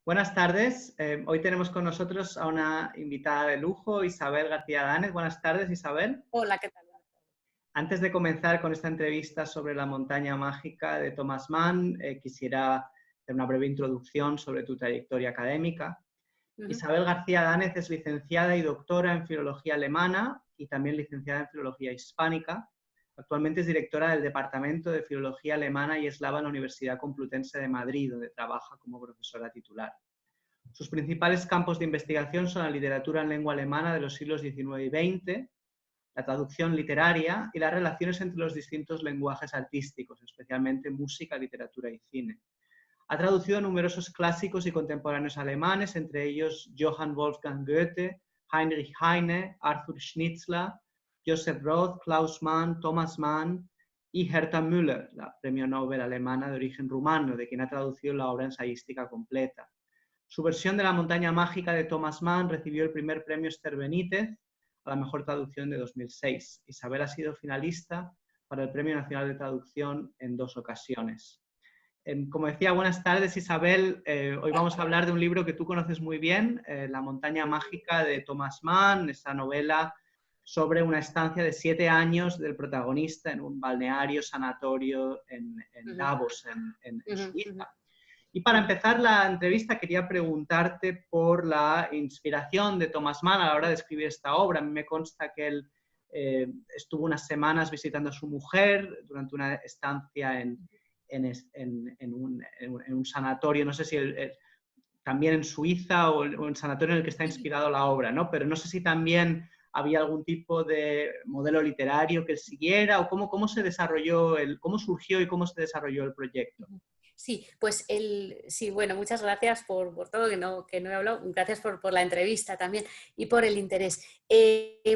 Buenas tardes. Hoy tenemos con nosotros a una invitada de lujo, Isabel García Danez. Buenas tardes, Isabel. Hola, ¿qué tal? Antes de comenzar con esta entrevista sobre la montaña mágica de Thomas Mann, quisiera hacer una breve introducción sobre tu trayectoria académica. Isabel García Danez es licenciada y doctora en Filología Alemana y también licenciada en Filología Hispánica. Actualmente es directora del Departamento de Filología Alemana y Eslava en la Universidad Complutense de Madrid, donde trabaja como profesora titular. Sus principales campos de investigación son la literatura en lengua alemana de los siglos XIX y XX, la traducción literaria y las relaciones entre los distintos lenguajes artísticos, especialmente música, literatura y cine. Ha traducido numerosos clásicos y contemporáneos alemanes, entre ellos Johann Wolfgang Goethe, Heinrich Heine, Arthur Schnitzler, Joseph Roth, Klaus Mann, Thomas Mann y Herta Müller, la premio Nobel alemana de origen rumano, de quien ha traducido la obra ensayística completa. Su versión de La montaña mágica de Thomas Mann recibió el primer premio Esther Benítez a la mejor traducción de 2006. Isabel ha sido finalista para el Premio Nacional de Traducción en 2 ocasiones. Como decía, buenas tardes, Isabel. Hoy vamos a hablar de un libro que tú conoces muy bien, La montaña mágica de Thomas Mann, esa novela sobre una estancia de 7 años del protagonista en un balneario sanatorio en Davos, en Suiza. Y para empezar la entrevista quería preguntarte por la inspiración de Thomas Mann a la hora de escribir esta obra. A mí me consta que él estuvo unas semanas visitando a su mujer durante una estancia en un sanatorio, no sé si también en Suiza o el sanatorio en el que está inspirado la obra, ¿no? Pero no sé si también había algún tipo de modelo literario que él siguiera o cómo se desarrolló, cómo surgió y cómo se desarrolló el proyecto. Sí, pues sí, bueno, muchas gracias por todo, que no he hablado, gracias por la entrevista también y por el interés.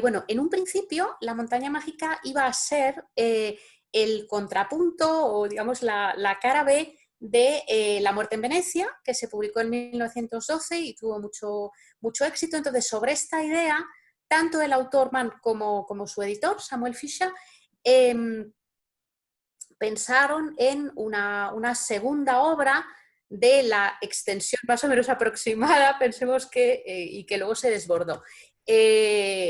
Bueno, en un principio la montaña mágica iba a ser el contrapunto o digamos la cara B de La muerte en Venecia, que se publicó en 1912 y tuvo mucho éxito. Entonces, sobre esta idea, tanto el autor Mann como su editor, Samuel Fischer, pensaron en una segunda obra de la extensión más o menos aproximada, pensemos que, y que luego se desbordó.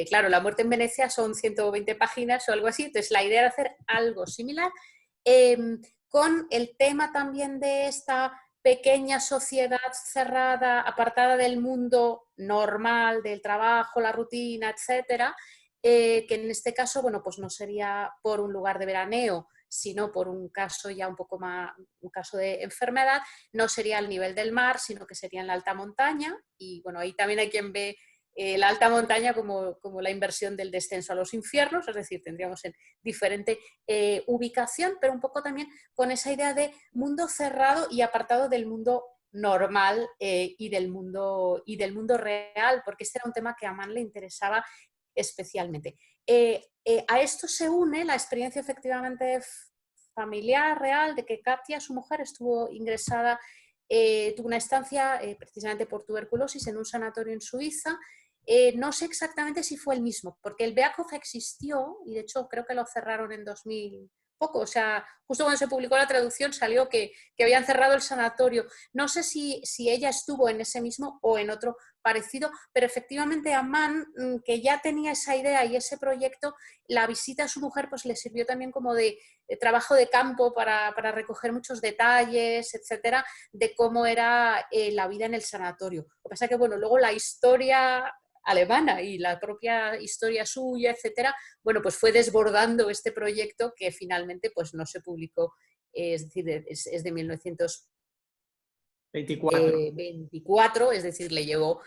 Claro, La muerte en Venecia son 120 páginas o algo así, entonces la idea era hacer algo similar, con el tema también de esta pequeña sociedad cerrada, apartada del mundo normal, del trabajo, la rutina, etcétera, que en este caso, bueno, pues no sería por un lugar de veraneo, sino por un caso ya un poco más, un caso de enfermedad, no sería al nivel del mar, sino que sería en la alta montaña, y bueno, ahí también hay quien ve la alta montaña como la inversión del descenso a los infiernos, es decir, tendríamos en diferente ubicación, pero un poco también con esa idea de mundo cerrado y apartado del mundo normal y del mundo real, porque este era un tema que a Mann le interesaba especialmente. A esto se une la experiencia efectivamente familiar, real, de que Katia, su mujer, estuvo ingresada, tuvo una estancia precisamente por tuberculosis en un sanatorio en Suiza. No sé exactamente si fue el mismo, porque el Beacof existió y de hecho creo que lo cerraron en 2000 poco, o sea, justo cuando se publicó la traducción salió que habían cerrado el sanatorio. No sé si ella estuvo en ese mismo o en otro parecido, pero efectivamente a Mann, que ya tenía esa idea y ese proyecto, la visita a su mujer pues le sirvió también como de trabajo de campo para recoger muchos detalles, etcétera, de cómo era la vida en el sanatorio. Lo que pasa es que, bueno, luego la historia alemana y la propia historia suya, etcétera, bueno, pues fue desbordando este proyecto que finalmente pues no se publicó, es decir, es de 1924, es decir, le llevó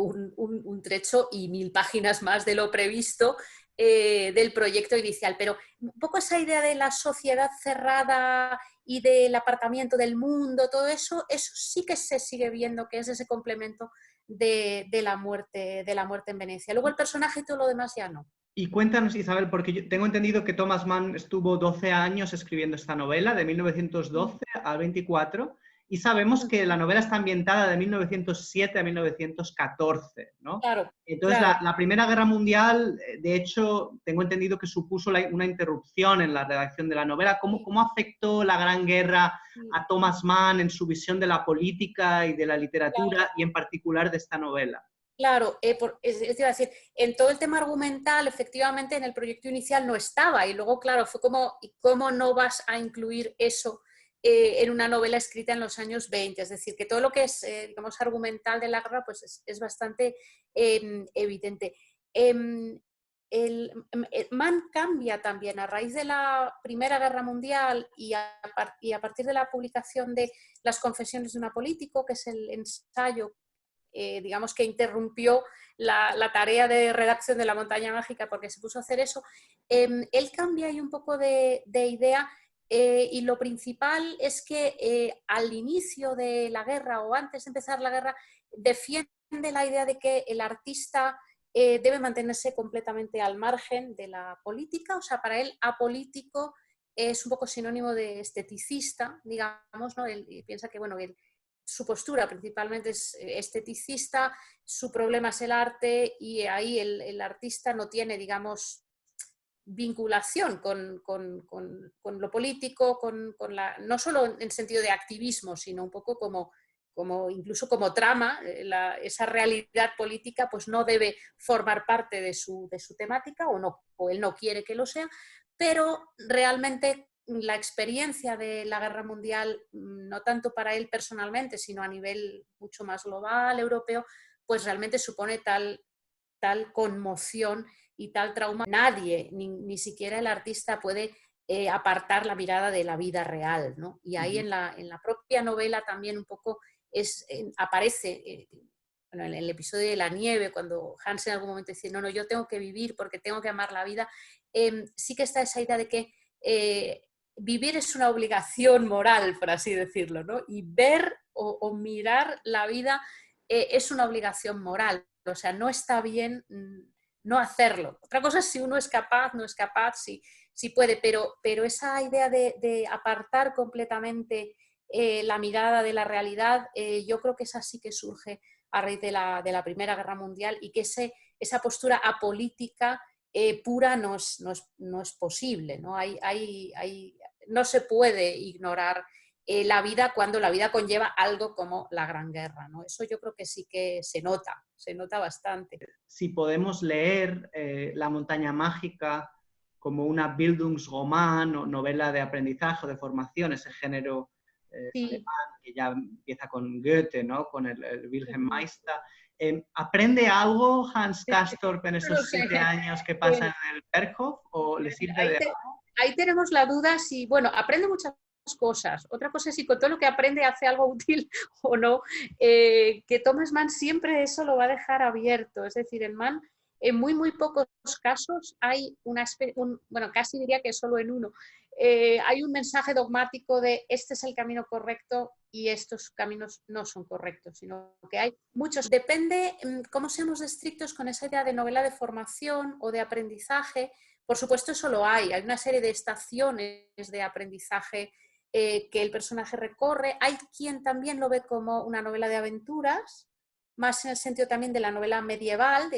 un trecho y 1000 páginas más de lo previsto del proyecto inicial, pero un poco esa idea de la sociedad cerrada y del apartamiento del mundo, todo eso sí que se sigue viendo que es ese complemento de la muerte en Venecia. Luego el personaje y todo lo demás ya no. Y cuéntanos, Isabel, porque yo tengo entendido que Thomas Mann estuvo 12 años escribiendo esta novela, de 1912 al 24, Y sabemos que la novela está ambientada de 1907 a 1914, ¿no? Claro, Entonces, claro. la Primera Guerra Mundial, de hecho, tengo entendido que supuso una interrupción en la redacción de la novela. ¿Cómo afectó la Gran Guerra a Thomas Mann en su visión de la política y de la literatura, y en particular de esta novela? Claro, decir, en todo el tema argumental, efectivamente, en el proyecto inicial no estaba, y luego, claro, fue como, ¿cómo no vas a incluir eso en una novela escrita en los años 20? Es decir, que todo lo que es, digamos, argumental de la guerra, pues es bastante evidente. Mann cambia también a raíz de la Primera Guerra Mundial y a partir de la publicación de Las confesiones de una político, que es el ensayo digamos que interrumpió la tarea de redacción de La montaña mágica porque se puso a hacer eso, él cambia ahí un poco de idea y lo principal es que al inicio de la guerra o antes de empezar la guerra defiende la idea de que el artista debe mantenerse completamente al margen de la política, o sea, para él apolítico es un poco sinónimo de esteticista, digamos, ¿no? Él piensa que, bueno, su postura principalmente es esteticista, su problema es el arte y ahí el artista no tiene, digamos, vinculación con lo político, no solo en sentido de activismo, sino un poco incluso como trama, esa realidad política pues no debe formar parte de su temática o él no quiere que lo sea, pero realmente la experiencia de la guerra mundial, no tanto para él personalmente, sino a nivel mucho más global, europeo, pues realmente supone tal conmoción y tal trauma. Nadie, ni siquiera el artista, puede apartar la mirada de la vida real, ¿no? Y ahí en la propia novela también un poco aparece... Bueno, en el episodio de la nieve, cuando Hans en algún momento dice, no, yo tengo que vivir porque tengo que amar la vida, sí que está esa idea de que vivir es una obligación moral, por así decirlo, ¿no? Y ver o mirar la vida es una obligación moral. O sea, no está bien no hacerlo. Otra cosa es si uno es capaz, no es capaz, si puede, pero esa idea de apartar completamente la mirada de la realidad, yo creo que esa sí que surge a raíz de la Primera Guerra Mundial y que esa postura apolítica pura no es posible, ¿no? No se puede ignorar la vida cuando la vida conlleva algo como la Gran Guerra, ¿no? Eso yo creo que sí que se nota bastante. Si podemos leer La montaña mágica como una Bildungsroman o novela de aprendizaje o de formación, ese género alemán que ya empieza con Goethe, ¿no? Con el Wilhelm Meister. ¿Aprende algo Hans Castorp en esos 7 años que pasa en el Berghof o le sirve de algo? Ahí tenemos la duda si, bueno, aprende muchas cosas. Otra cosa es si con todo lo que aprende hace algo útil o no. Que Thomas Mann siempre eso lo va a dejar abierto. Es decir, en Mann, en muy pocos casos hay bueno, casi diría que solo en uno, hay un mensaje dogmático de este es el camino correcto y estos caminos no son correctos, sino que hay muchos. Depende cómo seamos estrictos con esa idea de novela de formación o de aprendizaje. Por supuesto, eso lo hay. Hay una serie de estaciones de aprendizaje que el personaje recorre. Hay quien también lo ve como una novela de aventuras, más en el sentido también de la novela medieval.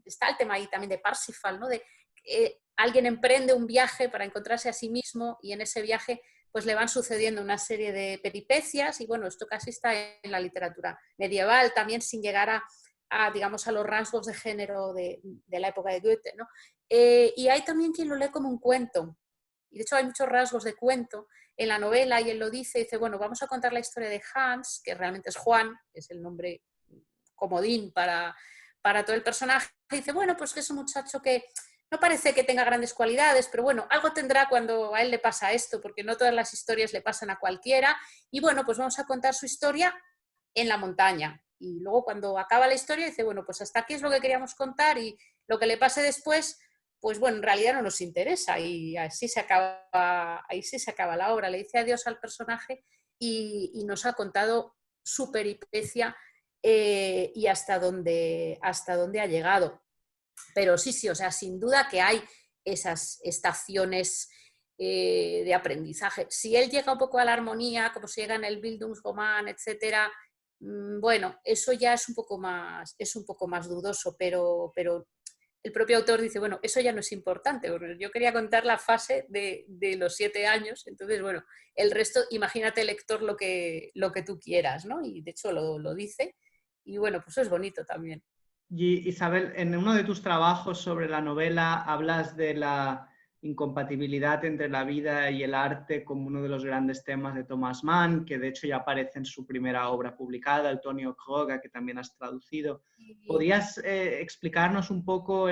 Está el tema ahí también de Parsifal, ¿no? De alguien emprende un viaje para encontrarse a sí mismo y en ese viaje pues le van sucediendo una serie de peripecias y bueno, esto casi está en la literatura medieval, también sin llegar digamos, a los rasgos de género de la época de Goethe, ¿no? Y hay también quien lo lee como un cuento. Y de hecho hay muchos rasgos de cuento en la novela y él lo dice, bueno, vamos a contar la historia de Hans, que realmente es Juan, que es el nombre comodín para todo el personaje. Y dice, bueno, pues que es un muchacho que no parece que tenga grandes cualidades, pero bueno, algo tendrá cuando a él le pasa esto, porque no todas las historias le pasan a cualquiera. Y bueno, pues vamos a contar su historia en la montaña. Y luego cuando acaba la historia dice, bueno, pues hasta aquí es lo que queríamos contar y lo que le pase después, pues bueno, en realidad no nos interesa y ahí sí se acaba la obra. Le dice adiós al personaje y nos ha contado su peripecia y hasta dónde ha llegado. Pero sí, o sea, sin duda que hay esas estaciones de aprendizaje. Si él llega un poco a la armonía, como se llega en el Bildungsroman, etcétera, bueno, eso ya es un poco más dudoso, pero el propio autor dice, bueno, eso ya no es importante, porque yo quería contar la fase de los 7 años, entonces, bueno, el resto, imagínate, lector, lo que tú quieras, ¿no? Y de hecho lo dice, y bueno, pues eso es bonito también. Y Isabel, en uno de tus trabajos sobre la novela hablas de la incompatibilidad entre la vida y el arte como uno de los grandes temas de Thomas Mann, que de hecho ya aparece en su primera obra publicada, el Tonio Kroga, que también has traducido. ¿Podrías explicarnos un poco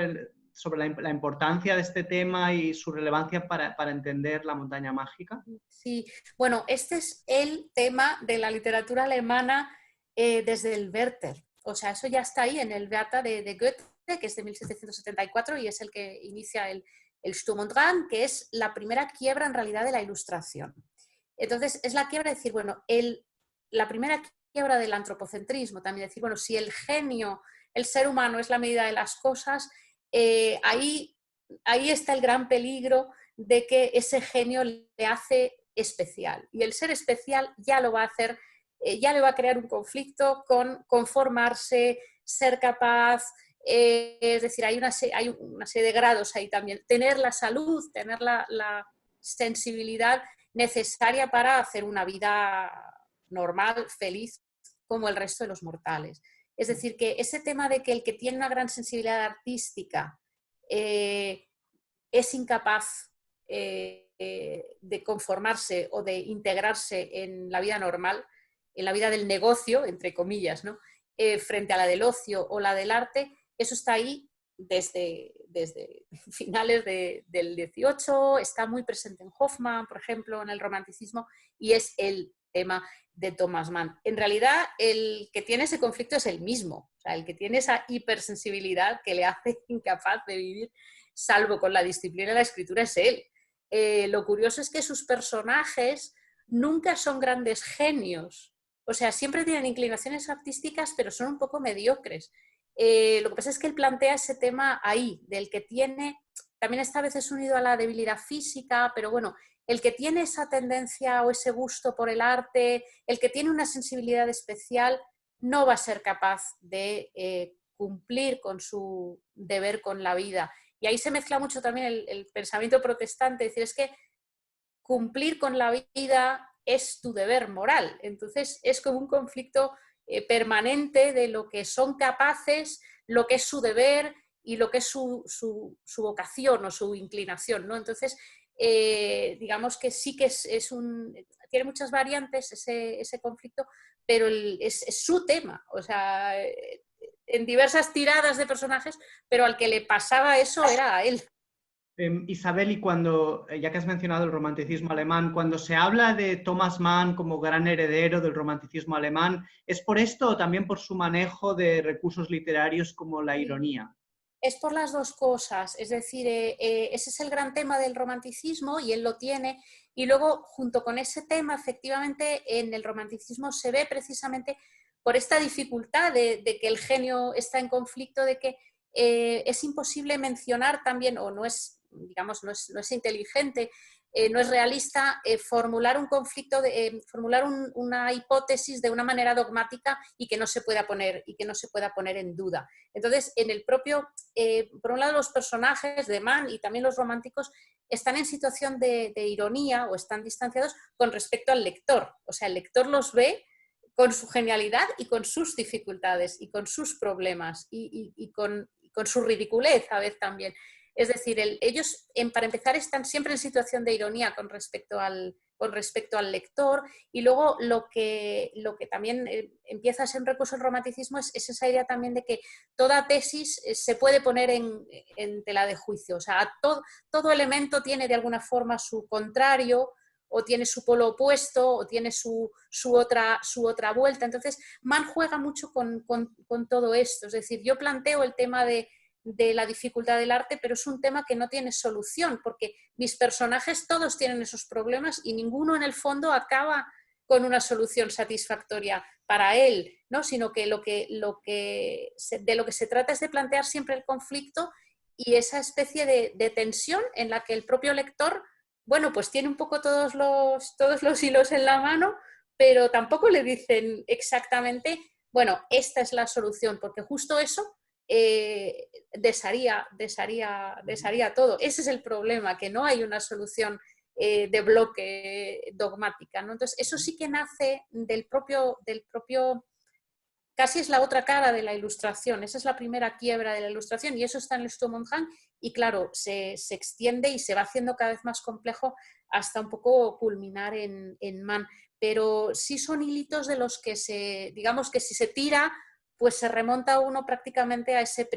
sobre la importancia de este tema y su relevancia para entender la montaña mágica? Sí, bueno, este es el tema de la literatura alemana desde el Werther. O sea, eso ya está ahí en el Werther de Goethe, que es de 1774 y es el que inicia el Sturm und Drang, que es la primera quiebra en realidad de la Ilustración. Entonces, es la quiebra de decir, bueno, la primera quiebra del antropocentrismo, también decir, bueno, si el genio, el ser humano es la medida de las cosas, ahí está el gran peligro de que ese genio le hace especial. Y el ser especial ya lo va a hacer, ya le va a crear un conflicto con conformarse, ser capaz, es decir, hay una serie de grados ahí también. Tener la salud, tener la sensibilidad necesaria para hacer una vida normal, feliz, como el resto de los mortales. Es decir, que ese tema de que el que tiene una gran sensibilidad artística es incapaz de conformarse o de integrarse en la vida normal, en la vida del negocio, entre comillas, ¿no? Frente a la del ocio o la del arte, eso está ahí desde finales del 18, está muy presente en Hoffmann, por ejemplo, en el romanticismo, y es el tema de Thomas Mann. En realidad, el que tiene ese conflicto es el mismo, o sea, el que tiene esa hipersensibilidad que le hace incapaz de vivir salvo con la disciplina de la escritura, es él. Lo curioso es que sus personajes nunca son grandes genios, o sea, siempre tienen inclinaciones artísticas, pero son un poco mediocres. Lo que pasa es que él plantea ese tema ahí, del que tiene, también está a veces unido a la debilidad física, pero bueno, el que tiene esa tendencia o ese gusto por el arte, el que tiene una sensibilidad especial, no va a ser capaz de cumplir con su deber con la vida. Y ahí se mezcla mucho también el pensamiento protestante, es decir, es que cumplir con la vida es tu deber moral. Entonces es como un conflicto permanente de lo que son capaces, lo que es su deber y lo que es su vocación o su inclinación, ¿no? Entonces, digamos que sí que tiene muchas variantes ese conflicto, pero es su tema, o sea, en diversas tiradas de personajes, pero al que le pasaba eso era a él. Isabel, y cuando, ya que has mencionado el romanticismo alemán, cuando se habla de Thomas Mann como gran heredero del romanticismo alemán, ¿es por esto o también por su manejo de recursos literarios como la ironía? Es por las dos cosas, es decir, ese es el gran tema del romanticismo y él lo tiene, y luego junto con ese tema, efectivamente, en el romanticismo se ve precisamente por esta dificultad de que el genio está en conflicto, de que es imposible mencionar también, o no es, digamos, no es inteligente, no es realista formular un conflicto, formular una hipótesis de una manera dogmática y que no se pueda poner en duda. Entonces, en el propio, por un lado, los personajes de Mann y también los románticos están en situación de ironía o están distanciados con respecto al lector. O sea, el lector los ve con su genialidad y con sus dificultades y con sus problemas y con su ridiculez a veces también. Es decir, ellos, para empezar, están siempre en situación de ironía con respecto al lector, y luego lo que también empieza a ser un recurso del romanticismo es esa idea también de que toda tesis se puede poner en tela de juicio. O sea, todo elemento tiene de alguna forma su contrario, o tiene su polo opuesto, o tiene su otra vuelta. Entonces, Mann juega mucho con todo esto. Es decir, yo planteo el tema de la dificultad del arte, pero es un tema que no tiene solución, porque mis personajes todos tienen esos problemas y ninguno en el fondo acaba con una solución satisfactoria para él, ¿no? Sino que de lo que se trata es de plantear siempre el conflicto y esa especie de tensión en la que el propio lector bueno, pues tiene un poco todos los hilos en la mano, pero tampoco le dicen exactamente, bueno, esta es la solución, porque justo eso desharía todo. Ese es el problema, que no hay una solución de bloque dogmática, ¿no? Entonces, eso sí que nace del propio, casi es la otra cara de la ilustración, esa es la primera quiebra de la ilustración y eso está en el Stumonhan y claro, se extiende y se va haciendo cada vez más complejo hasta un poco culminar en Mann, pero sí son hilitos de los que digamos que si se tira, pues se remonta uno prácticamente a ese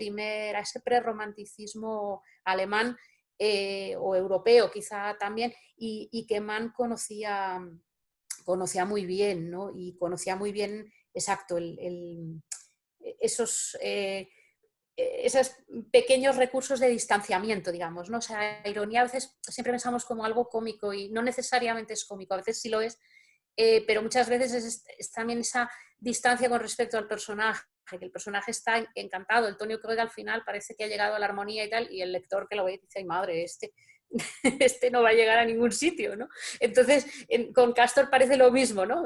prerromanticismo alemán o europeo quizá también y que Mann conocía muy bien, ¿no? Y conocía muy bien, exacto, esos, esos pequeños recursos de distanciamiento, digamos, ¿no? O sea, la ironía a veces siempre pensamos como algo cómico y no necesariamente es cómico, a veces sí lo es, pero muchas veces es también esa distancia con respecto al personaje, que el personaje está encantado, el Tonio Kroeg al final parece que ha llegado a la armonía y tal, y el lector que lo ve y dice, ay madre, este no va a llegar a ningún sitio, ¿no? Entonces, con Castor parece lo mismo, ¿no?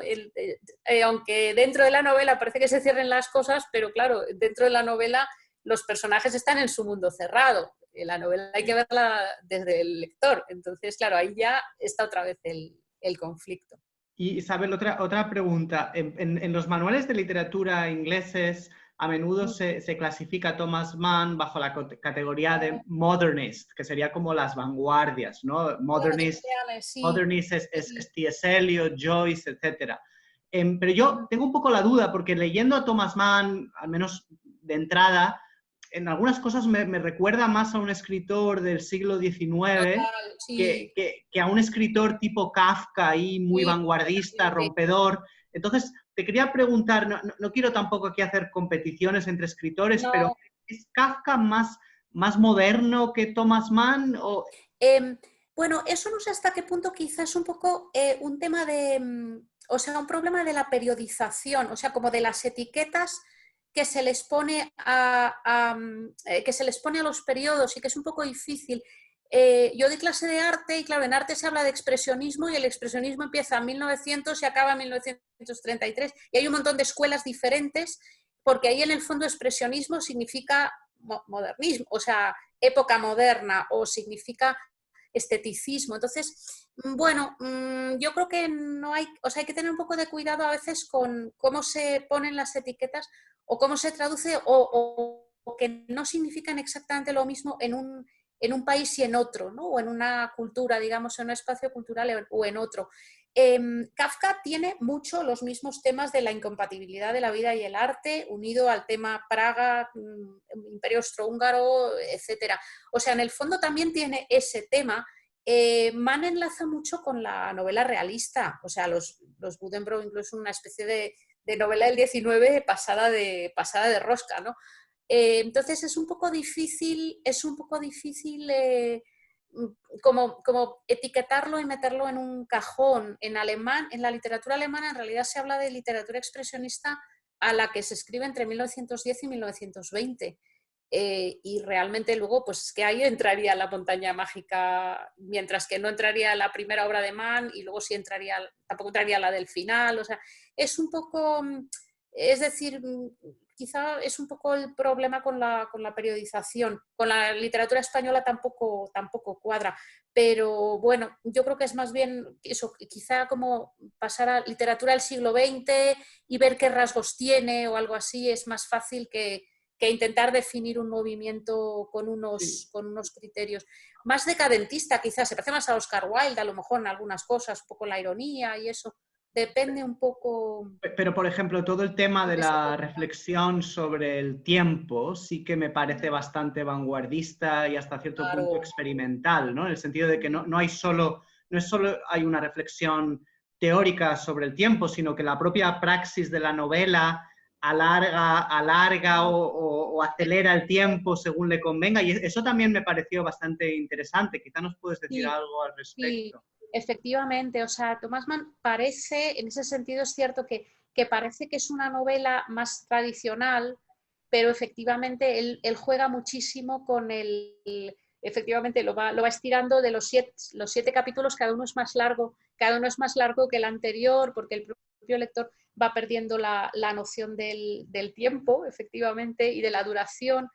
Aunque dentro de la novela parece que se cierren las cosas, pero claro, dentro de la novela los personajes están en su mundo cerrado. La novela hay que verla desde el lector. Entonces, claro, ahí ya está otra vez el conflicto. Y Isabel, otra pregunta. En los manuales de literatura ingleses a menudo se clasifica a Thomas Mann bajo la categoría de modernist, que sería como las vanguardias, ¿no? Modernist, Sí. modernist es T.S. Eliot, Joyce, etc. Pero yo tengo un poco la duda, porque leyendo a Thomas Mann, al menos de entrada, en algunas cosas me recuerda más a un escritor del siglo XIX Total, sí. que a un escritor tipo Kafka ahí, muy Sí, vanguardista, rompedor. Entonces, te quería preguntar, no quiero tampoco aquí hacer competiciones entre escritores, no. pero ¿es Kafka más moderno que Thomas Mann? Bueno, eso no sé hasta qué punto quizás es un poco un tema de, o sea, un problema de la periodización, o sea, como de las etiquetas que se les pone que se les pone a los periodos y que es un poco difícil. Yo doy clase de arte y claro, en arte se habla de expresionismo y el expresionismo empieza en 1900 y acaba en 1933 y hay un montón de escuelas diferentes porque ahí en el fondo expresionismo significa modernismo, o sea, época moderna o significa esteticismo. Entonces, bueno, yo creo que no hay, o sea, hay que tener un poco de cuidado a veces con cómo se ponen las etiquetas o cómo se traduce o que no significan exactamente lo mismo en un país y en otro, ¿no? O en una cultura, digamos, en un espacio cultural o en otro. Kafka tiene mucho los mismos temas de la incompatibilidad de la vida y el arte, unido al tema Praga, Imperio Austrohúngaro, etcétera. O sea, en el fondo también tiene ese tema. Mann enlaza mucho con la novela realista, o sea, los Buddenbrook incluso una especie de novela del 19 pasada de rosca, ¿no? Entonces es un poco difícil como etiquetarlo y meterlo en un cajón. En alemán, en la literatura alemana en realidad se habla de literatura expresionista a la que se escribe entre 1910 y 1920. Y realmente luego, pues es que ahí entraría La montaña mágica, mientras que no entraría la primera obra de Mann y luego sí entraría, tampoco entraría la del final. O sea, es un poco, es decir, quizá es un poco el problema con la periodización. Con la literatura española tampoco cuadra. Pero bueno, yo creo que es más bien eso, quizá como pasar a literatura del siglo XX y ver qué rasgos tiene o algo así, es más fácil que intentar definir un movimiento con unos criterios. Más decadentista quizás, se parece más a Oscar Wilde a lo mejor en algunas cosas, un poco la ironía y eso. Depende un poco. Pero, por ejemplo, todo el tema de la reflexión sobre el tiempo sí que me parece bastante vanguardista y hasta cierto punto experimental, ¿no? En el sentido de que no es solo hay una reflexión teórica sobre el tiempo, sino que la propia praxis de la novela alarga o acelera el tiempo según le convenga. Y eso también me pareció bastante interesante. Quizá nos puedes decir algo al respecto. Sí, efectivamente. O sea, Thomas Mann parece, en ese sentido es cierto que parece que es una novela más tradicional, pero efectivamente él juega muchísimo con efectivamente lo va estirando de los siete capítulos, cada uno es más largo que el anterior, porque el propio lector va perdiendo la noción del tiempo, efectivamente, y de la duración.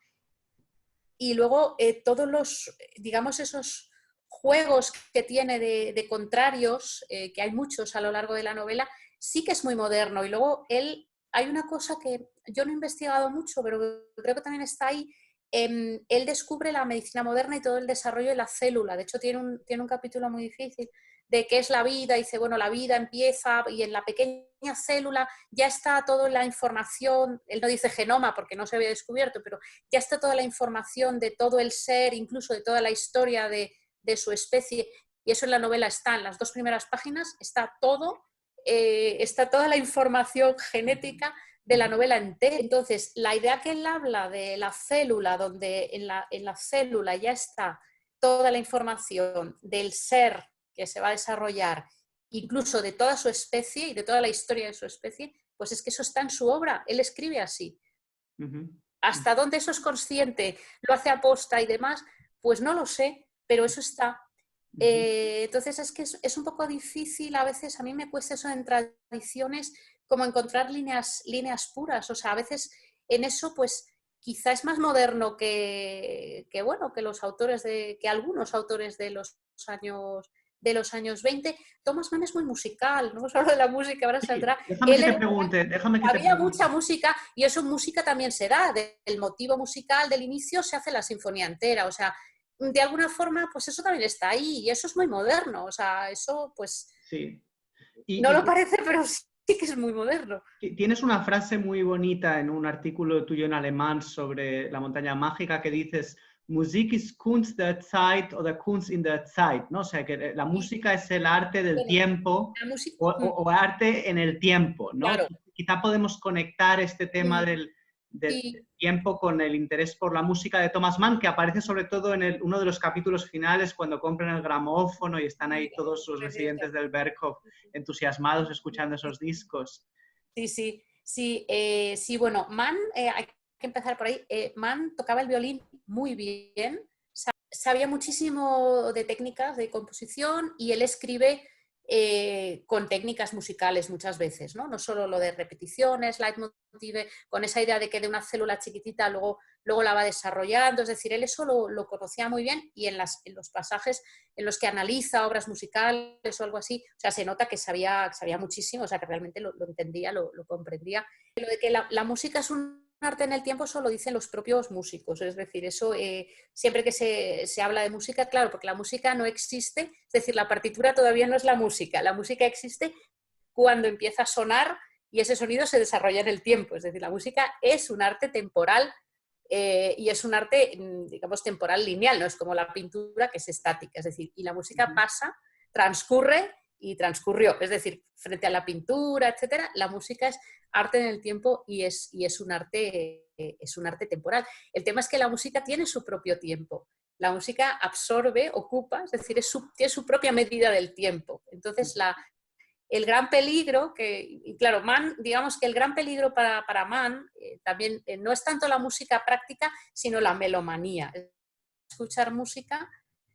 Y luego todos los, digamos, esos juegos que tiene de contrarios, que hay muchos a lo largo de la novela, sí que es muy moderno. Y luego hay una cosa que yo no he investigado mucho, pero creo que también está ahí. Él descubre la medicina moderna y todo el desarrollo de la célula. De hecho, tiene un capítulo muy difícil de qué es la vida. Dice, bueno, la vida empieza y en la pequeña célula ya está toda la información. Él no dice genoma porque no se había descubierto, pero ya está toda la información de todo el ser, incluso de toda la historia de su especie. Y eso en la novela está, en las 2 primeras páginas, está toda la información genética de la novela entera. Entonces, la idea que él habla de la célula, donde en la célula ya está toda la información del ser que se va a desarrollar, incluso de toda su especie y de toda la historia de su especie, pues es que eso está en su obra. Él escribe así. ¿Hasta dónde eso es consciente? ¿Lo hace aposta y demás? Pues no lo sé, pero eso está. Entonces es que es un poco difícil, a veces a mí me cuesta eso en tradiciones, como encontrar líneas puras. O sea, a veces en eso pues quizá es más moderno que los autores que algunos autores de los años 20. Thomas Mann es muy musical, no solo de la música, ahora saldrá. Déjame que te pregunte. Había mucha música y eso en música también se da. Del motivo musical del inicio se hace la sinfonía entera, o sea, de alguna forma, pues eso también está ahí y eso es muy moderno, o sea, eso pues Sí. no lo parece, pero sí que es muy moderno. Tienes una frase muy bonita en un artículo tuyo en alemán sobre la montaña mágica que dices, Musik ist Kunst der Zeit oder Kunst in der Zeit, ¿no? O sea, que la música es el arte del tiempo o arte en el tiempo, ¿no? Claro. Quizá podemos conectar este tema del tiempo con el interés por la música de Thomas Mann, que aparece sobre todo en uno de los capítulos finales cuando compran el gramófono y están ahí todos los residentes del Berghof entusiasmados escuchando esos discos. Sí, bueno, Mann, hay que empezar por ahí. Mann tocaba el violín muy bien, sabía muchísimo de técnicas de composición y él escribe con técnicas musicales muchas veces, ¿no? No solo lo de repeticiones, leitmotive, con esa idea de que de una célula chiquitita luego la va desarrollando, es decir, él eso lo conocía muy bien y en los pasajes en los que analiza obras musicales o algo así, o sea, se nota que sabía muchísimo, o sea, que realmente lo entendía, lo comprendía. Lo de que la música es un arte en el tiempo, eso lo dicen los propios músicos, es decir, eso siempre que se habla de música, claro, porque la música no existe, es decir, la partitura todavía no es la música existe cuando empieza a sonar y ese sonido se desarrolla en el tiempo, es decir, la música es un arte temporal y es un arte, digamos, temporal lineal, no es como la pintura que es estática, es decir, y la música pasa, transcurre y transcurrió, es decir, frente a la pintura, etcétera, la música es arte en el tiempo y es un arte temporal. El tema es que la música tiene su propio tiempo. La música absorbe, ocupa, es decir, tiene su propia medida del tiempo. Entonces, el gran peligro, y claro, Mann, digamos que el gran peligro para Mann también no es tanto la música práctica, sino la melomanía. Escuchar música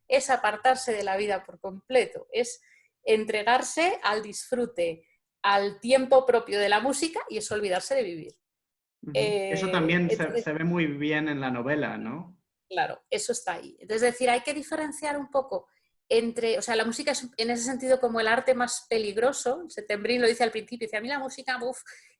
es apartarse de la vida por completo, es entregarse al disfrute, al tiempo propio de la música y es olvidarse de vivir. Eso también se ve muy bien en la novela, ¿no? Claro, eso está ahí. Es decir, hay que diferenciar un poco entre, o sea, la música es en ese sentido como el arte más peligroso. Septembrín lo dice al principio, dice, a mí la música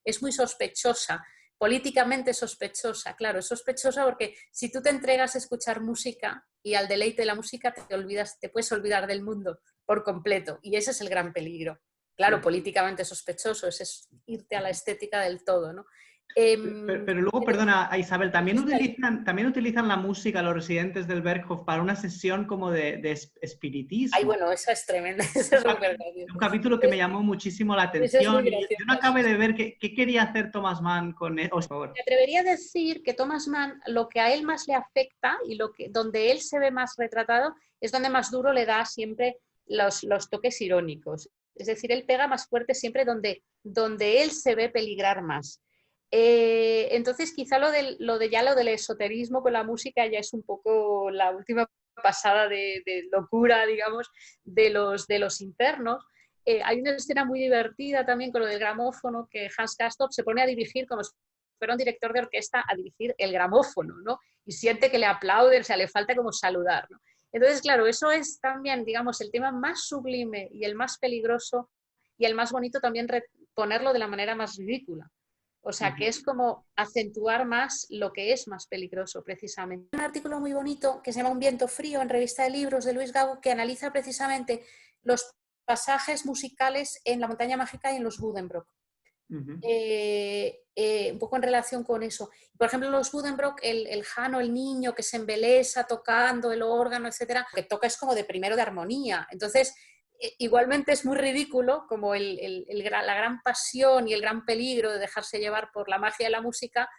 es muy sospechosa, políticamente sospechosa. Claro, es sospechosa porque si tú te entregas a escuchar música y al deleite de la música te puedes olvidar del mundo por completo y ese es el gran peligro. Claro, políticamente sospechoso, es irte a la estética del todo, ¿no? Pero luego, perdona, Isabel, ¿también utilizan la música los residentes del Berghof para una sesión como de espiritismo? Ay, bueno, esa es tremenda, esa es súper graciosa. Un capítulo que me llamó muchísimo la atención y yo no acabé de ver qué quería hacer Thomas Mann con eso. Por favor. Me atrevería a decir que Thomas Mann, lo que a él más le afecta y donde él se ve más retratado es donde más duro le da siempre los toques irónicos. Es decir, él pega más fuerte siempre donde él se ve peligrar más. Entonces, quizá lo del esoterismo con la música ya es un poco la última pasada de locura, digamos, de los internos. Hay una escena muy divertida también con lo del gramófono, que Hans Castorp se pone a dirigir como si fuera un director de orquesta a dirigir el gramófono, ¿no? Y siente que le aplauden, o sea, le falta como saludar, ¿no? Entonces, claro, eso es también, digamos, el tema más sublime y el más peligroso y el más bonito también ponerlo de la manera más ridícula. O sea, que es como acentuar más lo que es más peligroso, precisamente. Un artículo muy bonito que se llama Un viento frío en Revista de Libros de Luis Gago, que analiza precisamente los pasajes musicales en La montaña mágica y en los Buddenbrook. Un poco en relación con eso. Por ejemplo, en los Buddenbrook, el Jano, el niño que se embelesa tocando el órgano, etcétera, que toca es como de primero de armonía. Entonces, igualmente es muy ridículo como la gran pasión y el gran peligro de dejarse llevar por la magia de la música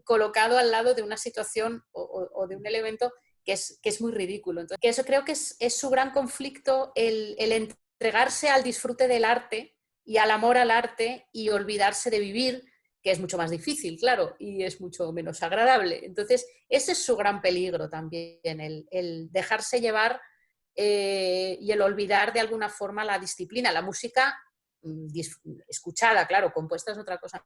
colocado al lado de una situación o de un elemento que es muy ridículo. Entonces, que eso creo que es su gran conflicto, el entregarse al disfrute del arte y al amor al arte y olvidarse de vivir, que es mucho más difícil, claro, y es mucho menos agradable. Entonces, ese es su gran peligro también, el dejarse llevar y el olvidar de alguna forma la disciplina. La música escuchada, claro, compuesta es otra cosa.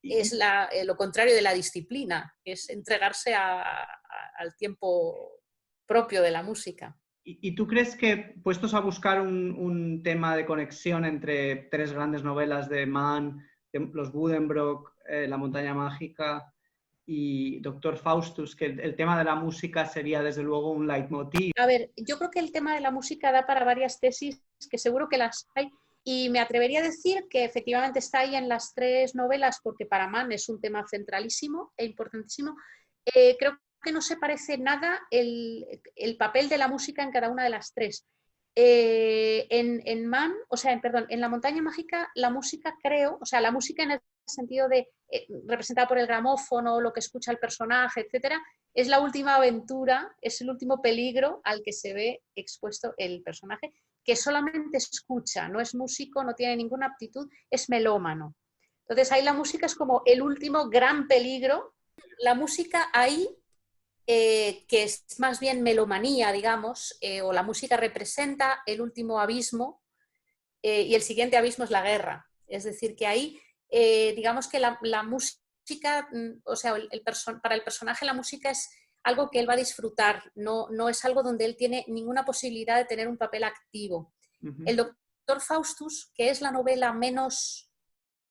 Es lo contrario de la disciplina, es entregarse al tiempo propio de la música. ¿Y tú crees que, puestos a buscar un tema de conexión entre tres grandes novelas de Mann, los Buddenbrook, La montaña mágica y Doctor Faustus, que el tema de la música sería desde luego un leitmotiv? A ver, yo creo que el tema de la música da para varias tesis, que seguro que las hay, y me atrevería a decir que efectivamente está ahí en las tres novelas, porque para Mann es un tema centralísimo e importantísimo. Creo que no se parece nada el papel de la música en cada una de las tres. En Mann, o sea, perdón, en La montaña mágica, la música creo, o sea, la música en el sentido de representada por el gramófono, lo que escucha el personaje, etcétera, es la última aventura, es el último peligro al que se ve expuesto el personaje, que solamente escucha, no es músico, no tiene ninguna aptitud, es melómano. Entonces ahí la música es como el último gran peligro. La música ahí, que es más bien melomanía, digamos, o la música representa el último abismo y el siguiente abismo es la guerra. Es decir, que ahí, digamos que la música, o sea, para el personaje la música es algo que él va a disfrutar, no es algo donde él tiene ninguna posibilidad de tener un papel activo. El Doctor Faustus, que es la novela menos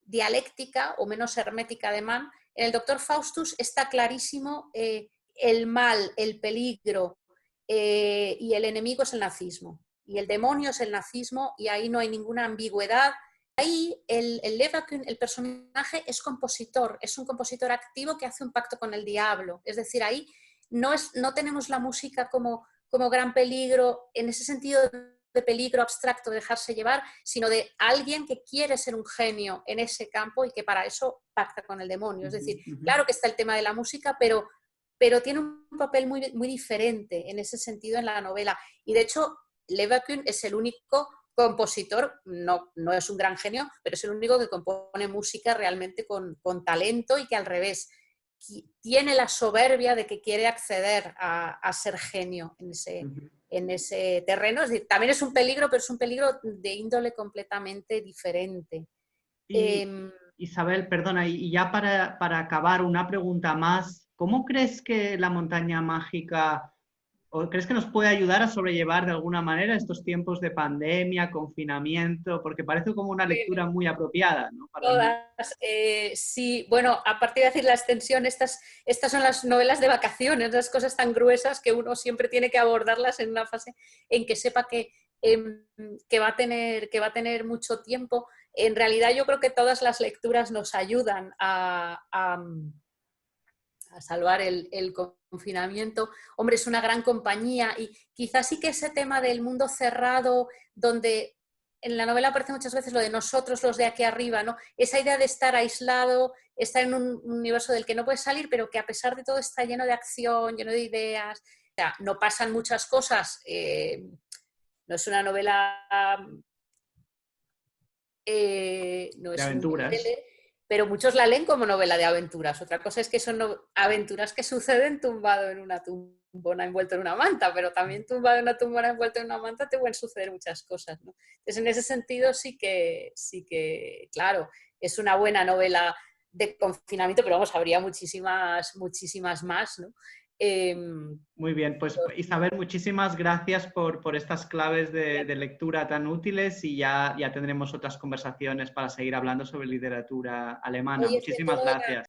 dialéctica o menos hermética de Mann, en el Doctor Faustus está clarísimo el mal, el peligro y el enemigo es el nazismo. Y el demonio es el nazismo y ahí no hay ninguna ambigüedad. Ahí el Levaquin, el personaje, es compositor, es un compositor activo que hace un pacto con el diablo. Es decir, ahí no tenemos la música como gran peligro en ese sentido de peligro abstracto de dejarse llevar, sino de alguien que quiere ser un genio en ese campo y que para eso pacta con el demonio. Es decir, claro que está el tema de la música, pero tiene un papel muy, muy diferente en ese sentido en la novela. Y de hecho, Levaquin es el único compositor, no es un gran genio, pero es el único que compone música realmente con talento y que al revés tiene la soberbia de que quiere acceder a ser genio en ese terreno. Es decir, también es un peligro, pero es un peligro de índole completamente diferente. Isabel, perdona, y ya para acabar, una pregunta más. ¿Cómo crees que La montaña mágica, o crees que nos puede ayudar a sobrellevar de alguna manera estos tiempos de pandemia, confinamiento? Porque parece como una lectura muy apropiada, ¿no? Todas, sí, bueno, a partir de decir la extensión, estas son las novelas de vacaciones, las cosas tan gruesas que uno siempre tiene que abordarlas en una fase en que sepa que va a tener mucho tiempo. En realidad yo creo que todas las lecturas nos ayudan a salvar el confinamiento. Hombre, es una gran compañía y quizás sí que ese tema del mundo cerrado, donde en la novela aparece muchas veces lo de nosotros, los de aquí arriba, ¿no? Esa idea de estar aislado, estar en un universo del que no puedes salir, pero que a pesar de todo está lleno de acción, lleno de ideas. O sea, no pasan muchas cosas. No es una novela... de aventuras. pero muchos la leen como novela de aventuras. Otra cosa es que son aventuras que suceden tumbado en una tumbona envuelto en una manta, pero también tumbado en una tumbona envuelto en una manta te pueden suceder muchas cosas, ¿no? Entonces, en ese sentido sí que, claro, es una buena novela de confinamiento, pero vamos, habría muchísimas más, ¿no? Muy bien, pues Isabel, muchísimas gracias por estas claves de lectura tan útiles y ya tendremos otras conversaciones para seguir hablando sobre literatura alemana. Oye, Muchísimas gracias.